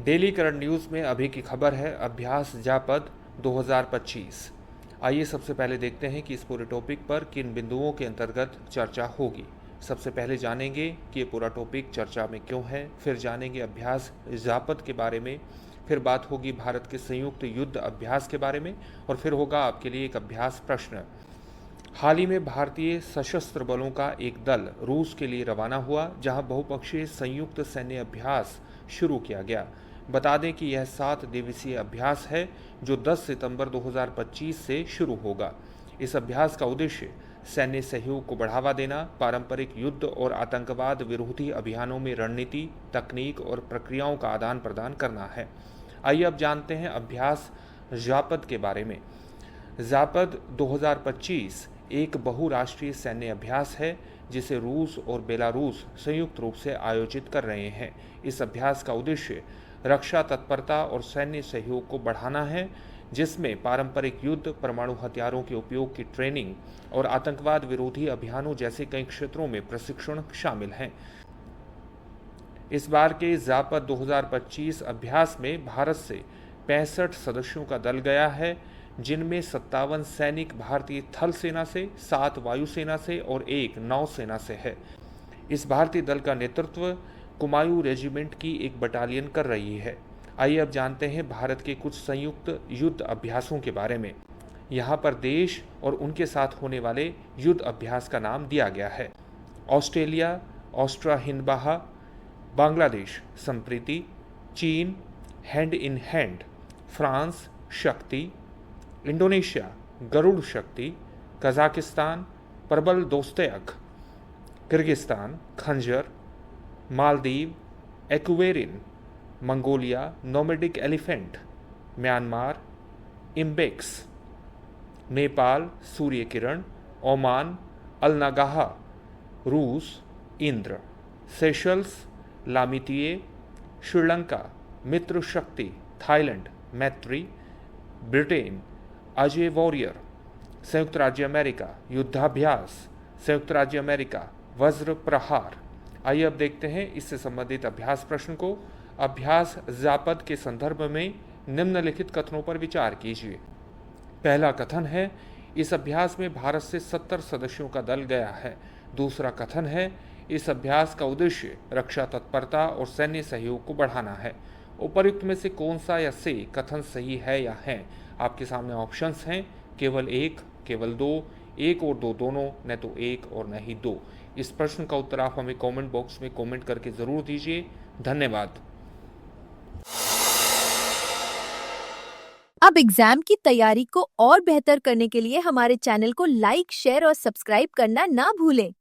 Daily current news में अभी की खबर है अभ्यास जापद 2025। आइए सबसे पहले देखते हैं कि इस पूरे टॉपिक पर किन बिंदुओं के अंतर्गत चर्चा होगी। सबसे पहले जानेंगे कि ये पूरा टॉपिक चर्चा में क्यों है, फिर जानेंगे अभ्यास जापद के बारे में, फिर बात होगी भारत के संयुक्त युद्ध अभ्यास के बारे में, और फिर होगा आपके लिए एक अभ्यास प्रश्न। हाल ही में भारतीय सशस्त्र बलों का एक दल रूस के लिए रवाना हुआ, जहां बहुपक्षीय संयुक्त सैन्य अभ्यास शुरू किया गया। बता दें कि यह 7 दिवसीय अभ्यास है जो 10 सितंबर 2025 से शुरू होगा। इस अभ्यास का उद्देश्य सैन्य सहयोग को बढ़ावा देना, पारंपरिक युद्ध और आतंकवाद विरोधी अभियानों में रणनीति, तकनीक और प्रक्रियाओं का आदान प्रदान करना है। आइए अब जानते हैं अभ्यास जापद के बारे में। जापद 2025 एक बहुराष्ट्रीय सैन्य अभ्यास है जिसे रूस और बेलारूस संयुक्त रूप से आयोजित कर रहे हैं। इस अभ्यास का उद्देश्य रक्षा तत्परता और सैन्य सहयोग को बढ़ाना है, जिसमें पारंपरिक युद्ध, परमाणु हथियारों के उपयोग की ट्रेनिंग और आतंकवाद विरोधी अभियानों जैसे कई क्षेत्रों में प्रशिक्षण शामिल हैं। इस बार के जापद 2025 अभ्यास में भारत से 65 सदस्यों का दल गया है, जिनमें 57 सैनिक भारतीय थल सेना से, 7 वायुसेना से और 1 नौसेना से है। इस भारतीय दल का नेतृत्व कुमायूं रेजिमेंट की एक बटालियन कर रही है। आइए अब जानते हैं भारत के कुछ संयुक्त युद्ध अभ्यासों के बारे में। यहाँ पर देश और उनके साथ होने वाले युद्ध अभ्यास का नाम दिया गया है। ऑस्ट्रेलिया ऑस्ट्रा हिंदबाहा, बांग्लादेश संप्रीति, चीन hand in hand, France Shakti, Indonesia Garuda Shakti, Kazakhstan Prabal Dostyk, Kyrgyzstan Khanjar, Maldives Ekuverin, Mongolia nomadic elephant, Myanmar IMBEX, Nepal Surya Kiran, Oman अलनागाहा, रूस Indra, Seychelles Lamitiye, Sri Lanka Mitra Shakti, Thailand मैत्री, ब्रिटेन अजय वॉरियर, संयुक्त राज्य अमेरिका युद्धाभ्यास, संयुक्त राज्य अमेरिका वज्र प्रहार। आइए अब देखते हैं इससे संबंधित अभ्यास प्रश्न को। अभ्यास जापद के संदर्भ में निम्नलिखित कथनों पर विचार कीजिए। पहला कथन है, इस अभ्यास में भारत से 70 सदस्यों का दल गया है। दूसरा कथन है, इस अभ्यास का उद्देश्य रक्षा तत्परता और सैन्य सहयोग को बढ़ाना है। उपर्युक्त में से कौन सा या से कथन सही है या है? आपके सामने ऑप्शंस हैं, केवल एक, केवल दो, एक और दो दोनों, न तो एक और न ही दो। इस प्रश्न का उत्तर आप हमें कमेंट बॉक्स में कमेंट करके ज़रूर दीजिए। धन्यवाद। अब एग्जाम की तैयारी को और बेहतर करने के लिए हमारे चैनल को लाइक, शेयर और सब्सक्राइब करना ना भूलें।